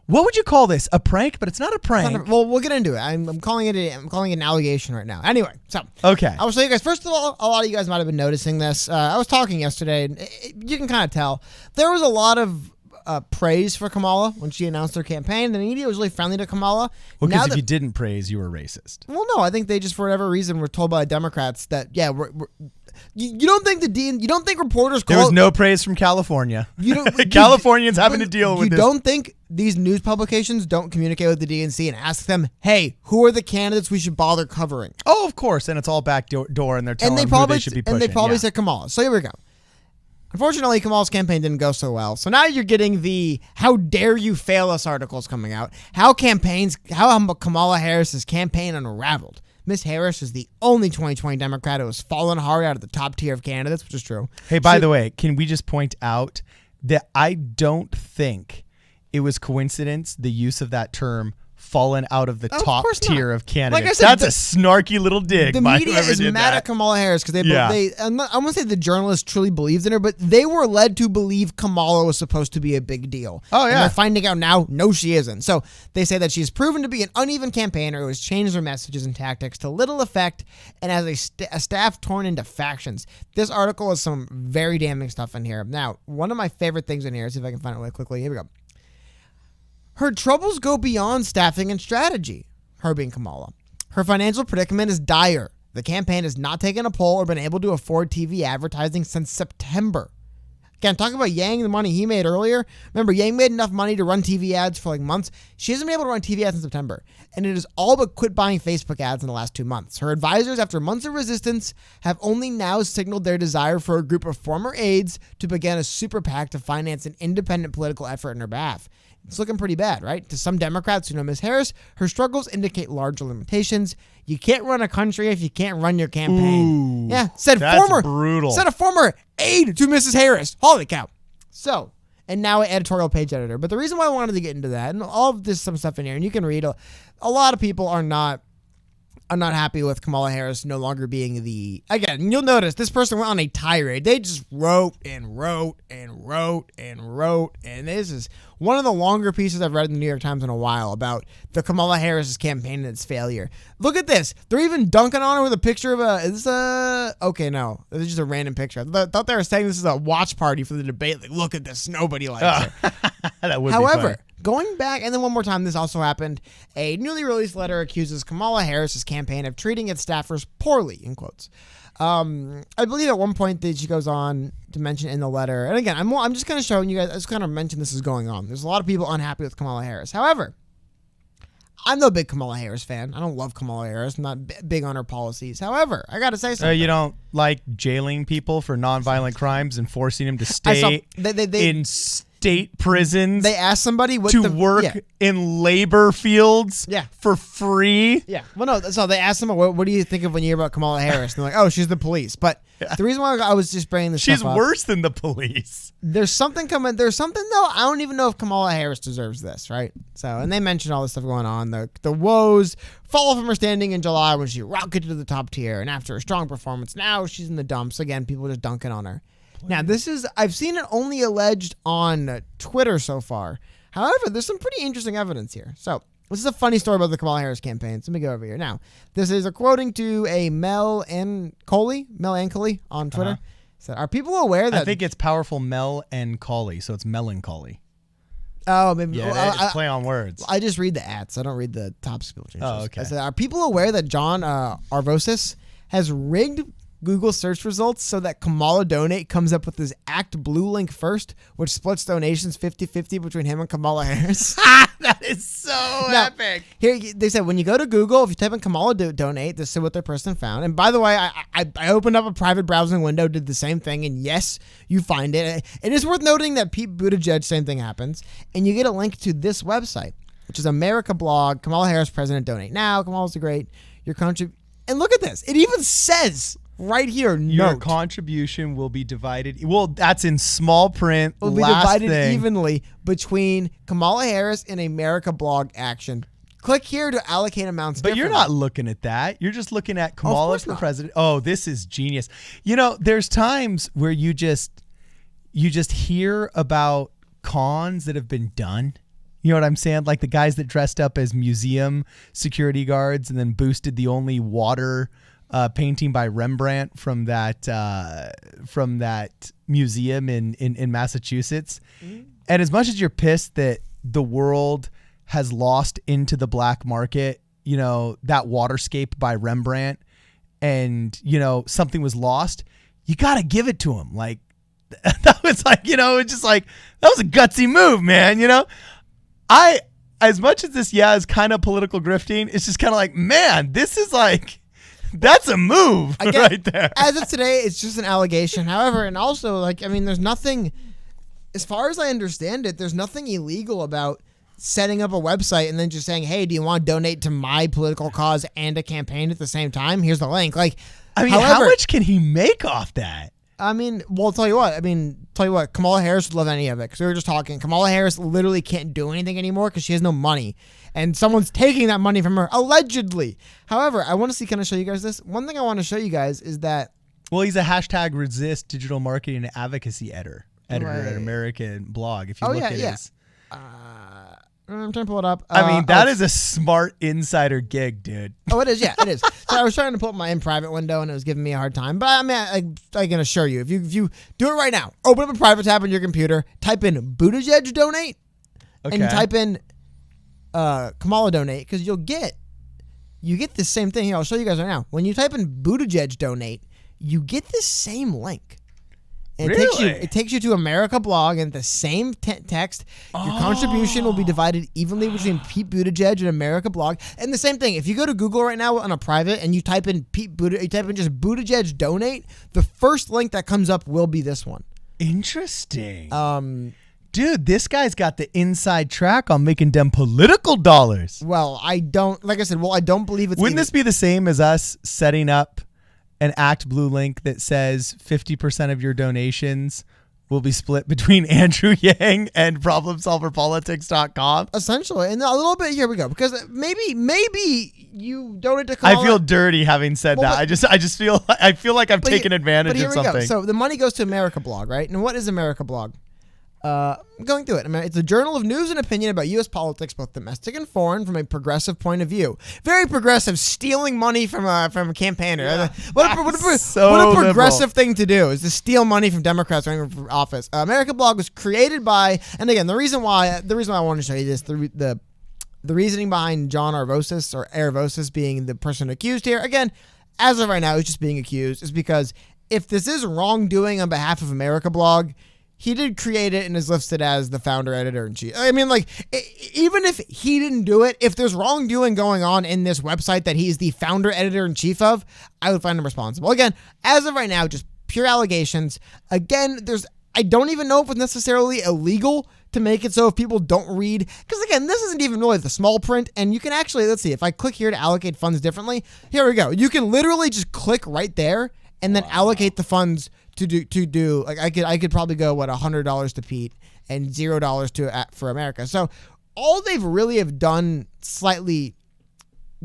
What would you call this? A prank? But it's not a prank. Well, we'll get into it. I'm calling it an allegation right now. Anyway, so Okay. I will show you guys. First of all, a lot of you guys might have been noticing this. I was talking yesterday, and you can kind of tell there was a lot of praise for Kamala when she announced her campaign. The media was really friendly to Kamala. Well, because if you didn't praise, you were racist. Well, no, I think they just, for whatever reason, were told by Democrats that you don't think you don't think reporters call. There was no praise from California. Californians having to deal with this. You don't think these news publications don't communicate with the DNC and ask them, hey, who are the candidates we should bother covering? Oh, of course, and it's all back door, and they're telling them who they should be pushing. And they probably said Kamala. So here we go. Unfortunately, Kamala's campaign didn't go so well. So now you're getting the "How dare you fail us" articles coming out. How Kamala Harris's campaign unraveled. Miss Harris is the only 2020 Democrat who has fallen hard out of the top tier of candidates, which is true. Hey, by the way, can we just point out that I don't think it was coincidence, the use of that term, fallen out of the top tier of candidates. Like I said, that's a snarky little dig. The media is mad at Kamala Harris because I won't say the journalist truly believes in her, but they were led to believe Kamala was supposed to be a big deal. Oh, yeah. And they're finding out now, no, she isn't. So they say that she's proven to be an uneven campaigner who has changed her messages and tactics to little effect and has a staff torn into factions. This article has some very damning stuff in here. Now, one of my favorite things in here, see if I can find it really quickly. Here we go. Her troubles go beyond staffing and strategy, her being Kamala. Her financial predicament is dire. The campaign has not taken a poll or been able to afford TV advertising since September. Again, talking about Yang, the money he made earlier. Remember, Yang made enough money to run TV ads for like months. She hasn't been able to run TV ads in September. And it is all but quit buying Facebook ads in the last 2 months. Her advisors, after months of resistance, have only now signaled their desire for a group of former aides to begin a super PAC to finance an independent political effort in her behalf. It's looking pretty bad, right? To some Democrats who know Ms. Harris, her struggles indicate larger limitations. You can't run a country if you can't run your campaign. Ooh, yeah, brutal. Said a former aide to Mrs. Harris. Holy cow. So, and now an editorial page editor. But the reason why I wanted to get into that, and all of this, some stuff in here, and you can read, a lot of people are not happy with Kamala Harris no longer being the... Again, you'll notice this person went on a tirade. They just wrote and wrote and wrote and wrote. And this is one of the longer pieces I've read in the New York Times in a while about the Kamala Harris campaign and its failure. Look at this. They're even dunking on her with a picture of okay, no. This is just a random picture. I thought they were saying this is a watch party for the debate. Like, look at this. Nobody likes her. That would be funny. Going back, and then one more time, this also happened. A newly released letter accuses Kamala Harris's campaign of treating its staffers poorly, in quotes. I believe at one point that she goes on to mention in the letter, and again, I'm just kind of showing you guys, I just kind of mentioned this is going on. There's a lot of people unhappy with Kamala Harris. However, I'm no big Kamala Harris fan. I don't love Kamala Harris. I'm not big on her policies. However, I got to say something. You don't like jailing people for nonviolent crimes and forcing them to stay in state prisons. They asked somebody work in labor fields for free. Yeah. Well, no. So they asked them, what do you think of when you hear about Kamala Harris? And they're like, oh, she's the police. But the reason why I was just bringing this She's stuff up, worse than the police. There's something coming. There's something, though. I don't even know if Kamala Harris deserves this, right? So, and they mentioned all this stuff going on. The woes fall from her standing in July when she rocketed to the top tier. And after a strong performance, now she's in the dumps. Again, people just dunking on her. Now, I've seen it only alleged on Twitter so far. However, there's some pretty interesting evidence here. So, this is a funny story about the Kamala Harris campaign. So let me go over here. Now, this is according to a Mel Ancoli on Twitter. So, are people aware that... I think it's powerful Mel and Colley, so it's melancholy. Oh, maybe. Yeah, it's play on words. I just read the ads. I don't read the top skill changes. Oh, okay. I said, are people aware that John Arvosis has rigged Google search results so that Kamala Donate comes up with his Act Blue link first, which splits donations 50-50 between him and Kamala Harris? That is so epic. Here, they said when you go to Google, if you type in Kamala Donate, this is what their person found. And by the way, I opened up a private browsing window, did the same thing, and yes, you find it. It is worth noting that Pete Buttigieg, same thing happens. And you get a link to this website, which is America Blog, Kamala Harris President Donate Now. Kamala's the great. Your country. And look at this. It even says... right here, your contribution will be divided. Well, that's in small print. Will be divided evenly between Kamala Harris and America Blog Action. Click here to allocate amounts. But you're not looking at that. You're just looking at Kamala for president. Oh, this is genius. You know, there's times where you just hear about cons that have been done, You know what I'm saying? Like the guys that dressed up as museum security guards and then boosted the only water painting by Rembrandt from that museum in Massachusetts. Mm-hmm. And as much as you're pissed that the world has lost into the black market, you know, that waterscape by Rembrandt, and, you know, something was lost, you got to give it to him. Like, that was like, you know, it's just like, that was a gutsy move, man. You know, as much as this, is kind of political grifting, it's just kind of like, man, this is like, that's a move right there. As of today, it's just an allegation. However, and also, like, I mean, there's nothing, as far as I understand it, there's nothing illegal about setting up a website and then just saying, hey, do you want to donate to my political cause and a campaign at the same time? Here's the link. Like, I mean, how much can he make off that? I mean, well, I'll tell you what, Kamala Harris would love any of it, because we were just talking. Kamala Harris literally can't do anything anymore because she has no money, and someone's taking that money from her, allegedly. However, I want to see, can I show you guys this? One thing I want to show you guys is that... Well, he's a hashtag resist digital marketing and advocacy editor at American blog. If you look at his... I'm trying to pull it up. I mean, that is a smart insider gig, dude. Oh, it is. Yeah, it is. So I was trying to pull up my in private window, and it was giving me a hard time. But I mean, I can assure you, if you do it right now, open up a private tab on your computer, type in Buttigieg donate, and type in Kamala donate, because you get the same thing. Here, I'll show you guys right now. When you type in Buttigieg donate, you get the same link. And it takes you to America blog, and the same text. Your contribution will be divided evenly between Pete Buttigieg and America blog. And the same thing, if you go to Google right now on a private and you type in just Buttigieg donate, the first link that comes up will be this one. Interesting. Dude, this guy's got the inside track on making them political dollars. Well, I don't believe it's... Wouldn't this be the same as us setting up an Act Blue link that says 50% of your donations will be split between Andrew Yang and ProblemSolverPolitics.com? Essentially. And a little bit, here we go. Because maybe you donate to Kamala. I feel dirty having said that. I just feel like I've taken advantage of something. Go. So the money goes to America blog, right? And what is America blog? I'm going through it. I mean, it's a journal of news and opinion about U.S. politics, both domestic and foreign, from a progressive point of view. Very progressive, stealing money from a campaigner. Yeah. What a progressive thing to do is to steal money from Democrats running for office. America Blog was created by, and again, the reason why I want to show you this, the reasoning behind John Arvosis being the person accused here, again, as of right now, he's just being accused, is because if this is wrongdoing on behalf of America Blog, he did create it and is listed as the founder, editor, and chief. I mean, like, even if he didn't do it, if there's wrongdoing going on in this website that he's the founder, editor, and chief of, I would find him responsible. Again, as of right now, just pure allegations. Again, I don't even know if it's necessarily illegal to make it so if people don't read, because again, this isn't even really the small print, and you can actually, let's see, if I click here to allocate funds differently, here we go. You can literally just click right there and then allocate the funds to do like I could probably go $100 to Pete and $0 for America. So all they've really have done slightly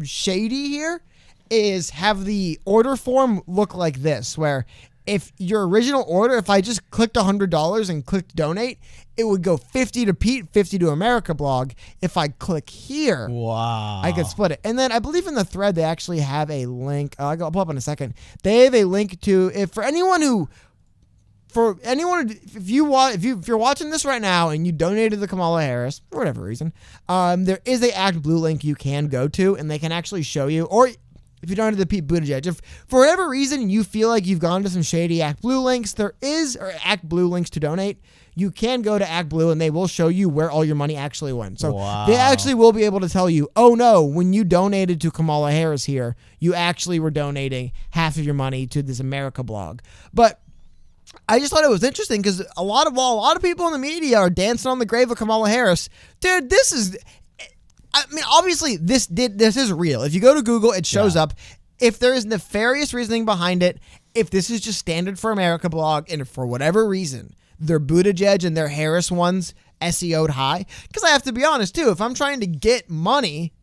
shady here is have the order form look like this, where if your original order, if I just clicked $100 and clicked donate, it would go 50 to Pete, 50 to America blog. If I click here, I could split it. And then I believe in the thread, they actually have a link. I'll pull up in a second. They have a link to, if you're watching this right now and you donated to Kamala Harris for whatever reason, there is a Act Blue link you can go to, and they can actually show you, or if you donated to Pete Buttigieg, if for whatever reason you feel like you've gone to some shady Act Blue links, or Act Blue links to donate, you can go to Act Blue and they will show you where all your money actually went. So they actually will be able to tell you, oh no, when you donated to Kamala Harris here, you actually were donating half of your money to this America blog. But I just thought it was interesting because a lot of people in the media are dancing on the grave of Kamala Harris. Dude, I mean, obviously this is real. If you go to Google, it shows up. If there is nefarious reasoning behind it, if this is just standard for America blog, and for whatever reason, their Buttigieg and their Harris ones SEO'd high, because I have to be honest too, if I'm trying to get money,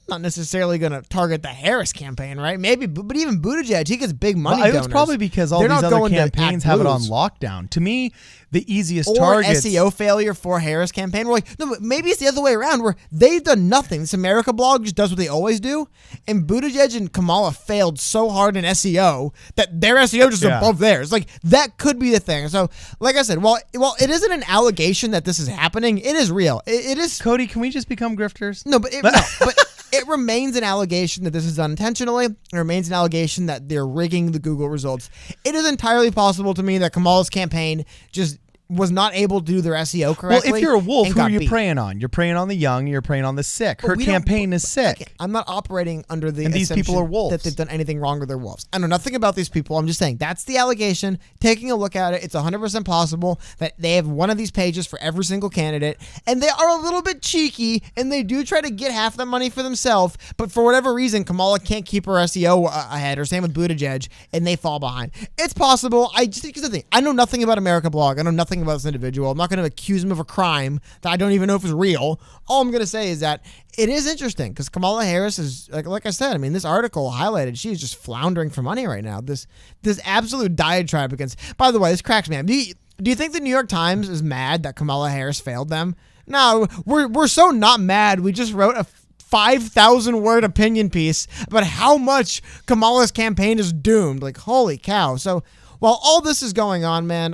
not necessarily going to target the Harris campaign, right? Maybe, but even Buttigieg, he gets big money donors. It's probably because all these other campaigns have it on lockdown. To me, the easiest targets... SEO failure for Harris campaign. We're like, no, but maybe it's the other way around where they've done nothing. This America blog just does what they always do. And Buttigieg and Kamala failed so hard in SEO that their SEO just above theirs. Like, that could be the thing. So, like I said, while it isn't an allegation that this is happening, it is real. It is... Cody, can we just become grifters? No, but it remains an allegation that this is done intentionally. It remains an allegation that they're rigging the Google results. It is entirely possible to me that Kamala's campaign just was not able to do their SEO correctly. Well, if you're a wolf, who are you preying on? You're preying on the young, you're preying on the sick. Her campaign is sick. I'm not operating under the and these people are wolves. That they've done anything wrong with their wolves. I know nothing about these people. I'm just saying that's the allegation. Taking a look at it, it's 100% possible that they have one of these pages for every single candidate, and they are a little bit cheeky, and they do try to get half the money for themselves, but for whatever reason, Kamala can't keep her SEO ahead, or same with Buttigieg, and they fall behind. It's possible. I just think it's the thing. I know nothing about America Blog. I know nothing about this individual. I'm not going to accuse him of a crime that I don't even know if is real. All I'm going to say is that it is interesting because Kamala Harris is, like I said, I mean, this article highlighted, she's just floundering for money right now. This absolute diatribe against, by the way, this cracks me up. Do you think the New York Times is mad that Kamala Harris failed them? No, we're so not mad. We just wrote a 5,000 word opinion piece about how much Kamala's campaign is doomed. Like, holy cow. So while all this is going on, man,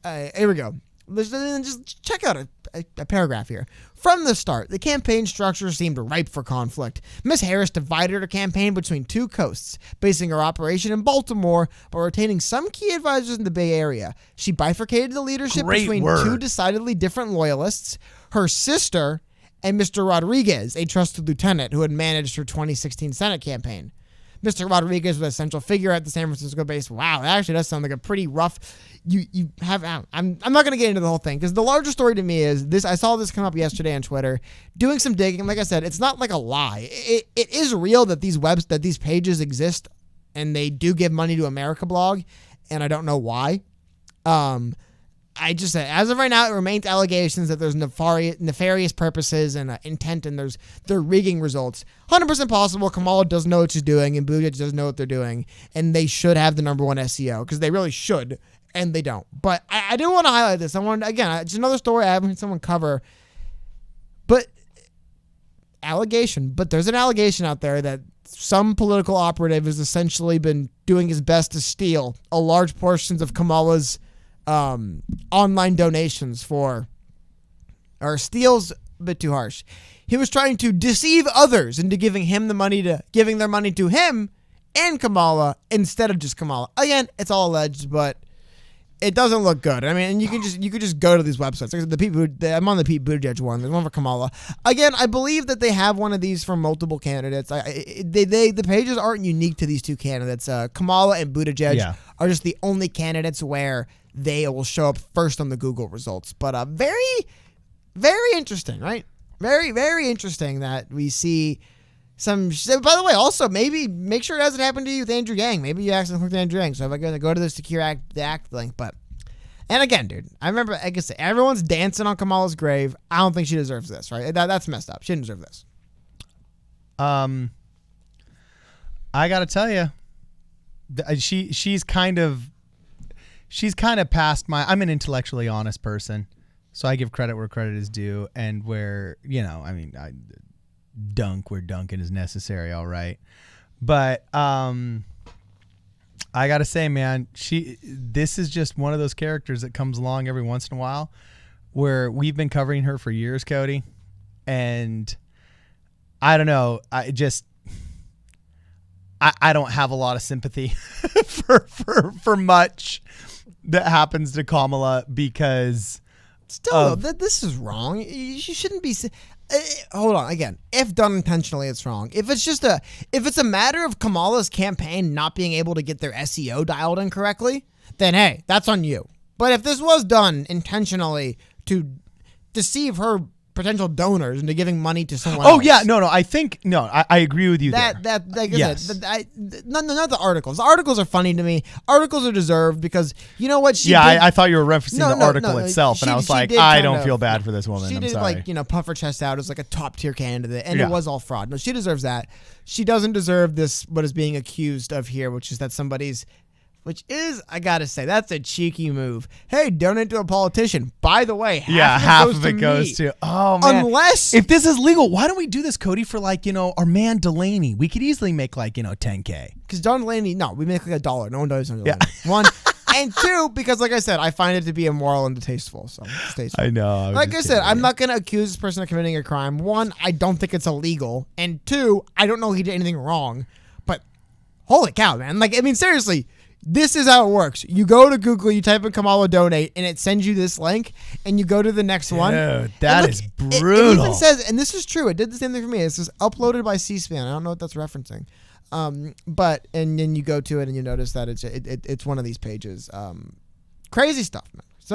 here we go. Just check out a paragraph here. From the start, the campaign structure seemed ripe for conflict. Ms. Harris divided her campaign between two coasts, basing her operation in Baltimore, but retaining some key advisors in the Bay Area. She bifurcated the leadership between two decidedly different loyalists, her sister and Mr. Rodriguez, a trusted lieutenant who had managed her 2016 Senate campaign. Mr. Rodriguez was a central figure at the San Francisco base. Wow, that actually does sound like a pretty rough. You have. I'm not going to get into the whole thing because the larger story to me is this. I saw this come up yesterday on Twitter. Doing some digging, like I said, it's not like a lie. It is real that these pages exist, and they do give money to America Blog, and I don't know why. I just said, as of right now, it remains allegations that there's nefarious purposes and intent, and they're rigging results. 100% possible. Kamala doesn't know what she's doing, and Buttigieg doesn't know what they're doing, and they should have the number one SEO because they really should, and they don't. But I do want to highlight this. I wanted, again, it's another story I haven't seen someone cover, but allegation. But there's an allegation out there that some political operative has essentially been doing his best to steal a large portions of Kamala's online donations steals a bit too harsh. He was trying to deceive others into giving their money to him and Kamala instead of just Kamala. Again, it's all alleged, but it doesn't look good. I mean, you could just go to these websites. Like I'm on the Pete Buttigieg one. There's one for Kamala. Again, I believe that they have one of these for multiple candidates. The pages aren't unique to these two candidates. Kamala and Buttigieg are just the only candidates where they will show up first on the Google results. But very, very interesting, right? Very, very interesting that we see some. By the way, also, maybe make sure it hasn't happened to you with Andrew Yang. Maybe you accidentally clicked Andrew Yang. So if I go to the Secure Act, the Act link. But, and again, dude, I remember, like I said, everyone's dancing on Kamala's grave. I don't think she deserves this, right? That's messed up. She didn't deserve this. I got to tell you, she's kind of past I'm an intellectually honest person, so I give credit where credit is due, and where, I dunk where dunking is necessary. All right. But, I gotta say, man, this is just one of those characters that comes along every once in a while where we've been covering her for years, Cody. And I don't know. I don't have a lot of sympathy for much that happens to Kamala because still this is wrong. You shouldn't be. Hold on. Again, if done intentionally, it's wrong. If it's a matter of Kamala's campaign not being able to get their SEO dialed in correctly, then hey, that's on you. But if this was done intentionally to deceive her potential donors into giving money to someone Oh else. yeah, no, I agree with you there. Like I Yes. said, none of the articles. The articles are funny to me. Articles are deserved because you know what? I thought you were referencing the article itself, and I was like, I don't feel bad for this woman. She I'm did sorry. puff her chest out as like a top tier candidate, and it was all fraud. No, she deserves that. She doesn't deserve this. What is being accused of here, which is that somebody's. Which is, I gotta say, that's a cheeky move. Hey, donate to a politician. By the way, half of it goes to oh man. Unless if this is legal, why don't we do this, Cody, for our man Delaney? We could easily make $10K. Because Don Delaney, no, we make like $1. No one does on Delaney. One. And two, because like I said, I find it to be immoral and distasteful. So distasteful. I know. Like I said, I'm not going to accuse this person of committing a crime. One, I don't think it's illegal. And two, I don't know he did anything wrong. But holy cow, man. Like, I mean, seriously. This is how it works. You go to Google, you type in Kamala donate, and it sends you this link, and you go to the next one. That is brutal. It even says, and this is true, it did the same thing for me. It says uploaded by C-SPAN. I don't know what that's referencing. But then you go to it and you notice that it's one of these pages. Crazy stuff, man. So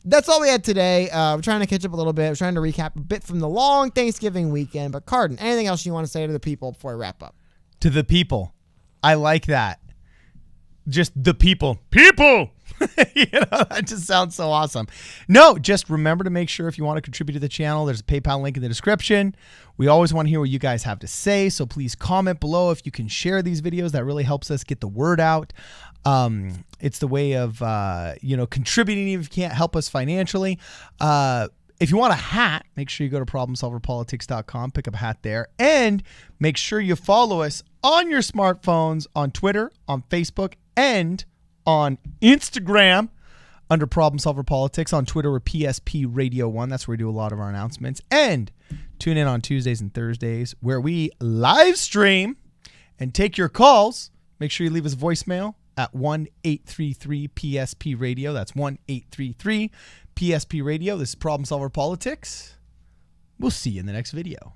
that's all we had today. We're trying to catch up a little bit. We're trying to recap a bit from the long Thanksgiving weekend. But Cardin, anything else you want to say to the people before we wrap up? To the people. I like that. Just the people. People! That just sounds so awesome. No, just remember to make sure if you want to contribute to the channel, there's a PayPal link in the description. We always want to hear what you guys have to say, so please comment below if you can share these videos. That really helps us get the word out. It's the way of, contributing if you can't help us financially. If you want a hat, make sure you go to problemsolverpolitics.com, pick up a hat there, and make sure you follow us on your smartphones on Twitter, on Facebook, and on Instagram under Problem Solver Politics. On Twitter, we're PSP Radio 1. That's where we do a lot of our announcements. And tune in on Tuesdays and Thursdays where we live stream and take your calls. Make sure you leave us voicemail at 1-833-PSP Radio. That's 1-833-PSP Radio. This is Problem Solver Politics. We'll see you in the next video.